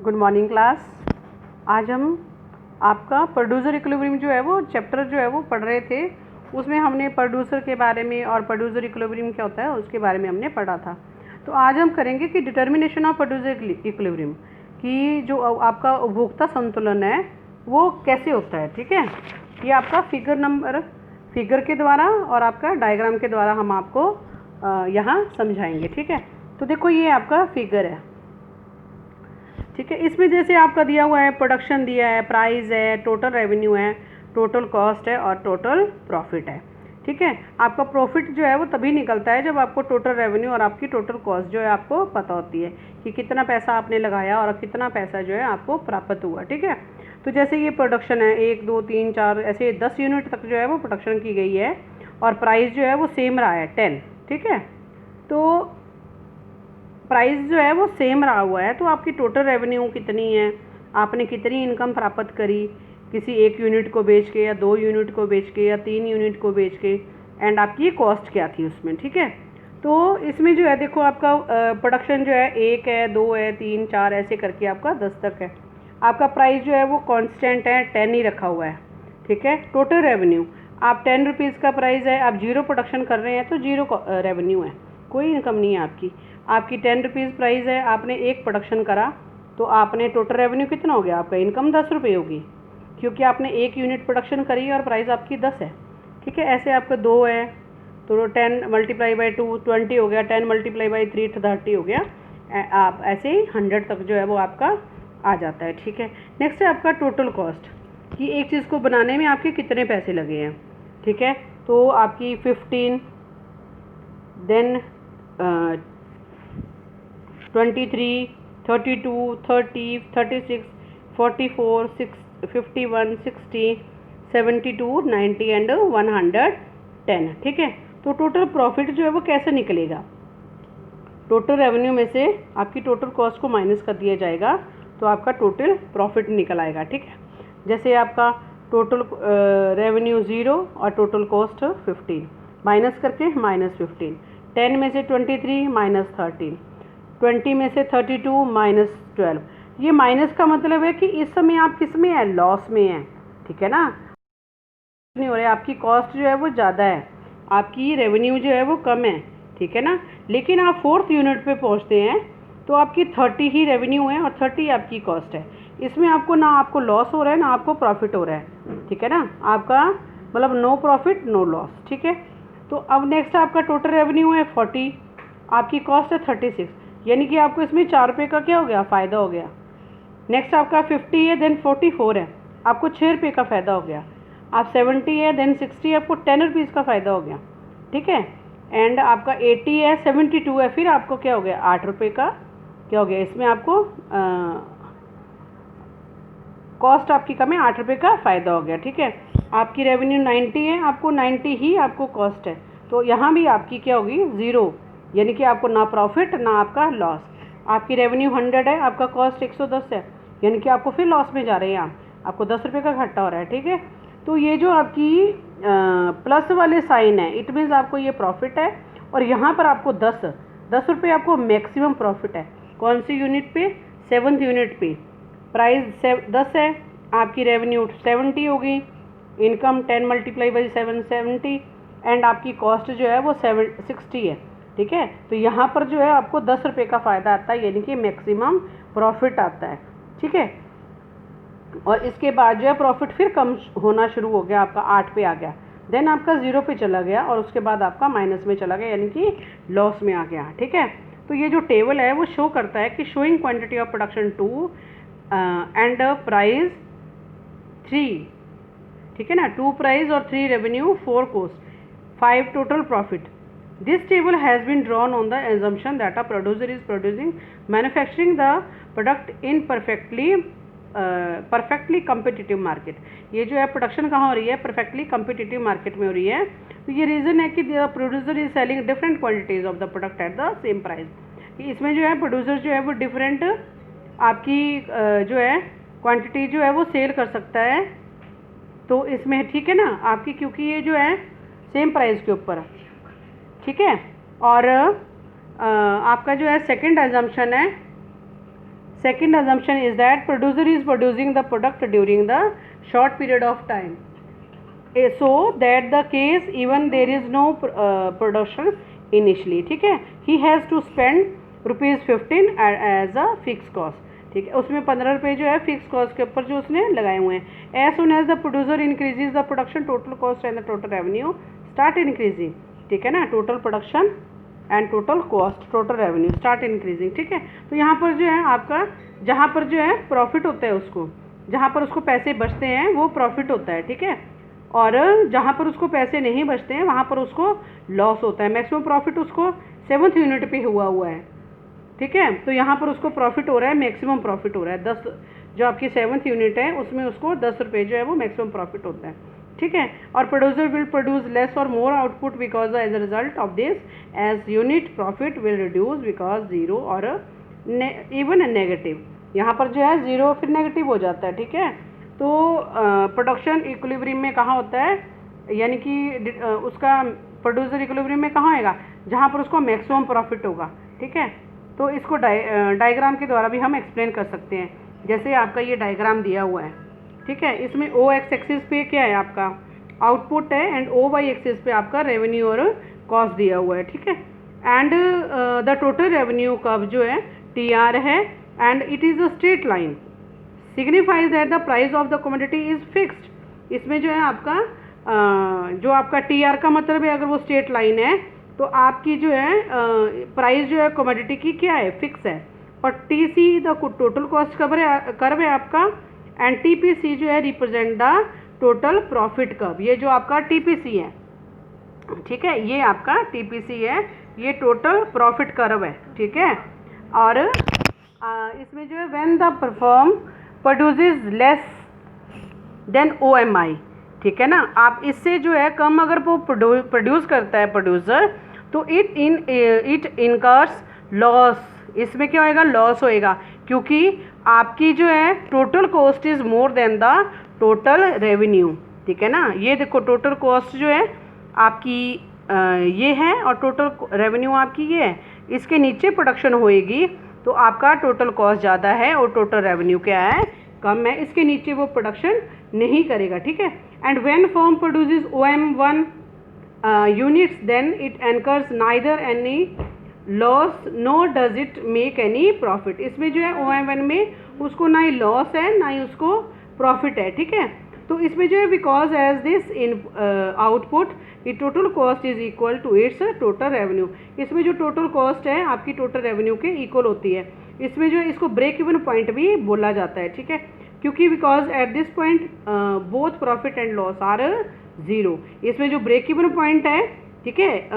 Good morning class. आज हम आपका प्रोड्यूसर इक्विलिब्रियम जो है वो चैप्टर जो है वो पढ़ रहे थे। उसमें हमने प्रोड्यूसर के बारे में और प्रोड्यूसर इक्विलिब्रियम क्या होता है उसके बारे में हमने पढ़ा था। तो आज हम करेंगे कि डिटर्मिनेशन ऑफ प्रोड्यूसर इक्विलिब्रियम, कि जो आपका उपभोक्ता संतुलन है वो कैसे होता है। ठीक है, ये आपका फिगर के द्वारा और आपका डायग्राम के द्वारा हम आपको यहाँ समझाएंगे। ठीक है, तो देखो ये आपका फिगर है। ठीक है, इसमें जैसे आपका दिया हुआ है प्रोडक्शन दिया है, प्राइस है, टोटल रेवेन्यू है, टोटल कॉस्ट है और टोटल प्रॉफिट है। ठीक है, आपका प्रॉफिट जो है वो तभी निकलता है जब आपको टोटल रेवेन्यू और आपकी टोटल कॉस्ट जो है आपको पता होती है कि कितना पैसा आपने लगाया और कितना पैसा जो है आपको प्राप्त हुआ। ठीक है, तो जैसे ये प्रोडक्शन है 1 2 3 4 ऐसे 10 यूनिट तक जो है वो प्रोडक्शन की गई है और प्राइस जो है वो सेम रहा है 10। ठीक है, तो प्राइस जो है वो सेम रहा हुआ है, तो आपकी टोटल रेवेन्यू कितनी है, आपने कितनी इनकम प्राप्त करी किसी एक यूनिट को बेच के या 2 यूनिट को बेच के या 3 यूनिट को बेच के, एंड आपकी कॉस्ट क्या थी उसमें। ठीक है, तो इसमें जो है देखो आपका प्रोडक्शन जो है 1 है, 2 है, 3 4 ऐसे करके आपका 10 तक है। आपका प्राइस जो है वो कांस्टेंट है, 10 ही रखा हुआ है। ठीक है, टोटल रेवेन्यू आप 10 रुपीज़ का प्राइस है, आप 0 प्रोडक्शन कर रहे हैं तो 0 रेवेन्यू है, कोई इनकम नहीं है आपकी 10 रुपीज़ प्राइस है, आपने एक प्रोडक्शन करा तो आपने टोटल रेवेन्यू कितना हो गया, आपका इनकम 10 रुपये होगी क्योंकि आपने एक यूनिट प्रोडक्शन करी और प्राइस आपकी 10 है। ठीक है, ऐसे आपका 2 है तो 10 मल्टीप्लाई बाई 2 20 हो गया, 10 मल्टीप्लाई बाई 3 30 हो गया। आप ऐसे ही 100 तक जो है वो आपका आ जाता है। ठीक है, नेक्स्ट है आपका टोटल कॉस्ट, कि एक चीज़ को बनाने में आपके कितने पैसे लगे हैं। ठीक है, तो आपकी 15 देन 23 32 30 36 44 51 60 72 90 एंड 110। ठीक है, तो टोटल प्रॉफिट जो है वो कैसे निकलेगा, टोटल रेवेन्यू में से आपकी टोटल कॉस्ट को माइनस कर दिया जाएगा तो आपका टोटल प्रॉफिट निकल आएगा। ठीक है, जैसे आपका टोटल रेवेन्यू 0 और टोटल कॉस्ट 15, माइनस करके -15, 10 में से 23 -13, 20 में से 32 -12। ये माइनस का मतलब है कि इस समय आप किस में है, लॉस में है। ठीक है ना, नहीं हो रहा है, आपकी कॉस्ट जो है वो ज़्यादा है, आपकी रेवेन्यू जो है वो कम है। ठीक है ना, लेकिन आप 4th यूनिट पे पहुंचते हैं तो आपकी 30 ही रेवेन्यू है और 30 आपकी कॉस्ट है। इसमें आपको ना आपको लॉस हो रहा है ना आपको प्रॉफिट हो रहा है। ठीक है ना, आपका मतलब नो प्रॉफिट नो लॉस। ठीक है, तो अब नेक्स्ट आपका टोटल रेवेन्यू है 40, आपकी कॉस्ट है 36, यानी कि आपको इसमें 4 रुपये का क्या हो गया, फ़ायदा हो गया। नेक्स्ट आपका 50 है देन 44 है, आपको 6 रुपये का फ़ायदा हो गया। आप 70 है देन 60, आपको 10 रुपीज़ का फ़ायदा हो गया। ठीक है, एंड आपका 80 है 72 है, फिर आपको क्या हो गया, 8 रुपये का क्या हो गया, इसमें आपको कॉस्ट आपकी कम है, 8 रुपये का फ़ायदा हो गया। ठीक है, आपकी रेवेन्यू 90 है, आपको 90 ही आपको कॉस्ट है, तो यहाँ भी आपकी क्या होगी, 0, यानी कि आपको ना प्रॉफिट ना आपका लॉस। आपकी रेवेन्यू 100 है, आपका कॉस्ट 110 है, यानी कि आपको फिर लॉस में जा रहे हैं आपको 10 रुपये का घाटा हो रहा है। ठीक है, तो ये जो आपकी प्लस वाले साइन है इट मीन्स आपको ये प्रॉफिट है, और यहाँ पर आपको 10 रुपये आपको मैक्सिमम प्रॉफिट है। कौन सी यूनिट पे, 7th यूनिट पे। प्राइस 10 है, आपकी रेवेन्यू 70 होगी, इनकम 10 मल्टीप्लाई बाई 7 70, एंड आपकी कॉस्ट जो है वो 60 है। ठीक है, तो यहाँ पर जो है आपको 10 रुपये का फ़ायदा आता है, यानी कि मैक्सिमम प्रॉफिट आता है। ठीक है, और इसके बाद जो है प्रॉफिट फिर कम होना शुरू हो गया, आपका 8 पे आ गया, देन आपका 0 पे चला गया और उसके बाद आपका माइनस में चला गया, यानी कि लॉस में आ गया। ठीक है, तो ये जो टेबल है वो शो करता है कि showing quantity of production 2 and price 3। ठीक है ना, 2 प्राइस और 3 revenue, 4 cost, 5 total profit. This table has been drawn on the assumption that a producer is manufacturing the product in perfectly competitive market। ये जो है प्रोडक्शन कहाँ हो रही है, परफेक्टली कम्पिटिटिव मार्केट में हो रही है। तो ये रीज़न है कि the producer is selling different quantities of the product at the same price. इसमें जो है प्रोड्यूसर जो है वो डिफरेंट आपकी जो है क्वांटिटी जो है वो सेल कर सकता है, तो इसमें ठीक है ना आपकी, क्योंकि ये जो है सेम प्राइस के ऊपर। ठीक है, और आपका जो है सेकंड एजम्पशन है Second assumption is that producer is producing the product during the short period of time. So that the case even there is no production initially. ठीक है, he has to spend ₹15 as a fixed cost. ठीक है, उसमें 15 रुपये जो है fix cost के ऊपर जो उसने लगाए हुए हैं. As soon as the producer increases the production, total cost and the total revenue start increasing. ठीक है ना, total production and total cost total revenue start increasing. ठीक है, तो यहाँ पर जो है आपका जहाँ पर जो है प्रॉफिट होता है उसको, जहाँ पर उसको पैसे बचते हैं वो प्रॉफिट होता है. ठीक है, और जहाँ पर उसको पैसे नहीं बचते हैं वहाँ पर उसको लॉस होता है. मैक्सिमम प्रॉफिट उसको 7th यूनिट पे हुआ है. ठीक है, तो यहाँ पर उसको प्रॉफिट हो रहा है, मैक्सिमम प्रॉफिट हो रहा है 10, जो आपकी 7th यूनिट है उसमें उसको 10 रुपये जो है वो मैक्सिमम प्रॉफिट होता है. ठीक है, और producer will produce less or more output because as a result of this as unit profit will reduce because zero or even negative. यहाँ पर जो है ज़ीरो फिर नेगेटिव हो जाता है. ठीक है, तो प्रोडक्शन इक्विलिब्रियम में कहाँ होता है, यानी कि उसका प्रोड्यूसर इक्विलिब्रियम में कहाँ आएगा, जहाँ पर उसको मैक्सिमम प्रॉफिट होगा. ठीक है, तो इसको डायग्राम के द्वारा भी हम एक्सप्लेन कर सकते हैं. जैसे आपका ये डायग्राम दिया हुआ है. ठीक है, इसमें ओ एक्स एक्सिस पे क्या है आपका आउटपुट है एंड ओ वाई एक्सिस पे आपका रेवेन्यू और कॉस्ट दिया हुआ है. ठीक है, and the total revenue curve जो है टी आर है and it is a straight line signifies that the price of the commodity is fixed. इसमें जो है आपका जो आपका टी आर का मतलब है, अगर वो स्ट्रेट लाइन है तो आपकी जो है प्राइस जो है कमोडिटी की क्या है, फिक्स है. और T see the total cost curve है आपका एंड टी पी सी जो है represent the total profit curve. ये जो आपका टी पी सी है, ठीक है, ये आपका टी पी सी है, ये टोटल प्रॉफिट कर्व है. ठीक है, और इसमें जो है when the firm produces less than O M I. ठीक है ना, आप इससे जो है कम अगर वो प्रोड्यूस करता है प्रोड्यूसर, तो इट इनकर्स लॉस. इसमें क्या होएगा, लॉस होएगा, क्योंकि आपकी जो है total cost is more than the total revenue. ठीक है ना, ये देखो टोटल कॉस्ट जो है आपकी ये है और टोटल रेवेन्यू आपकी ये है. इसके नीचे प्रोडक्शन होएगी तो आपका टोटल कॉस्ट ज़्यादा है और टोटल रेवेन्यू क्या है, कम है. इसके नीचे वो प्रोडक्शन नहीं करेगा. ठीक है, and when firm produces OM1 units then it incurs neither any loss no does it make any profit. इसमें जो है OM1 में उसको ना ही लॉस है ना ही उसको प्रॉफिट है. ठीक है, तो इसमें जो है because as this in output ये total cost is equal to its total revenue. इसमें जो टोटल कॉस्ट है आपकी टोटल रेवेन्यू के इक्वल होती है. इसमें जो है इसको ब्रेक इवन पॉइंट भी बोला जाता है. ठीक है, क्योंकि because at this point both profit and loss are zero. इसमें जो ब्रेक इवन पॉइंट है, ठीक है,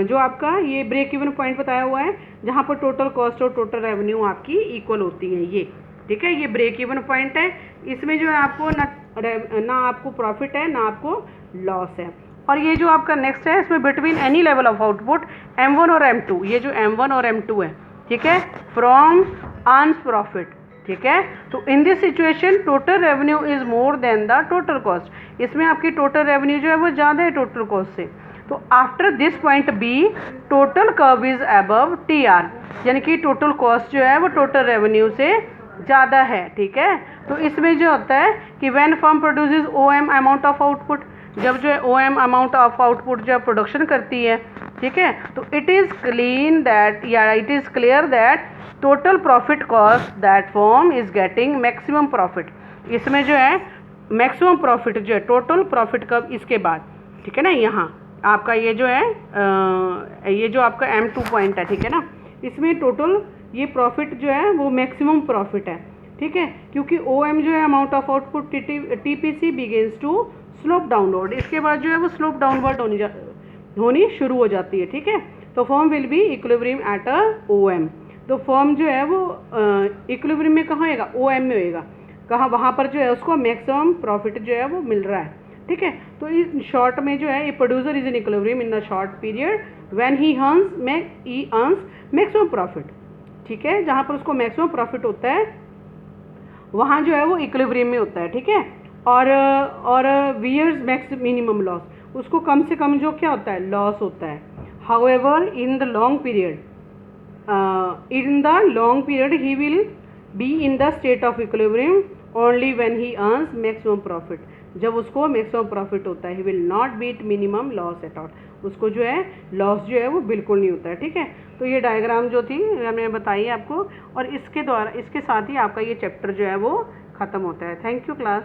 जो आपका ये ब्रेक इवन पॉइंट बताया हुआ है जहाँ पर टोटल कॉस्ट और टोटल रेवेन्यू आपकी इक्वल होती हैं ये. ठीक है, ये ब्रेक इवन पॉइंट है. इसमें जो है आपको ना आपको प्रॉफिट है ना आपको लॉस है. और ये जो आपका नेक्स्ट है इसमें between any level of output M1 और M2, ये जो M1 और M2 है, ठीक है, फ्रॉम अर्न्स प्रॉफिट. ठीक है, तो in this situation total revenue is more than the total cost. इसमें आपकी टोटल रेवेन्यू जो है वो ज़्यादा है टोटल कॉस्ट से. तो आफ्टर दिस पॉइंट बी total curve is above T R, यानी कि टोटल कॉस्ट जो है वो टोटल रेवेन्यू से ज़्यादा है. ठीक है, तो इसमें जो होता है कि when firm produces OM amount of output, जब जो है OM अमाउंट ऑफ आउटपुट जो प्रोडक्शन करती है, ठीक है, तो इट इज़ क्लीन दैट या it is clear that total profit cost that firm is getting maximum profit. इसमें जो है मैक्सिमम प्रॉफिट जो है टोटल प्रॉफिट कब इसके बाद. ठीक है ना, यहाँ आपका ये जो है ये जो आपका M2 पॉइंट है, ठीक है ना, इसमें टोटल ये प्रॉफिट जो है वो मैक्सिमम प्रॉफिट है. ठीक है, क्योंकि OM जो है amount of output TPC begins to slope downward. इसके बाद जो है वो स्लोप डाउनवर्ड होनी शुरू हो जाती है. ठीक है, तो firm will be equilibrium at a OM. तो फर्म जो है वो इक्विलिब्रियम में कहाँ होएगा, OM में होएगा. कहाँ, वहाँ पर जो है उसको मैक्सिमम प्रॉफिट जो है वो मिल रहा है. ठीक है, तो इस शॉर्ट में जो है ये producer is in equilibrium in the short period when he earns maximum profit. ठीक है, जहाँ पर उसको मैक्सिमम प्रॉफिट होता है वहाँ जो है वो इक्विलिब्रियम में होता है. ठीक है, और वियर्स मैक्स मिनिमम लॉस, उसको कम से कम जो क्या होता है लॉस होता है. However in the long period he will be in the state of equilibrium only when he earns maximum profit, जब उसको मैक्सिमम प्रॉफिट होता है। He will not beat minimum loss at all, उसको जो है लॉस जो है वो बिल्कुल नहीं होता है। ठीक है, तो ये डायग्राम जो थी मैंने बताई आपको, और इसके द्वारा इसके साथ ही आपका ये चैप्टर जो है वो ख़त्म होता है। Thank you class.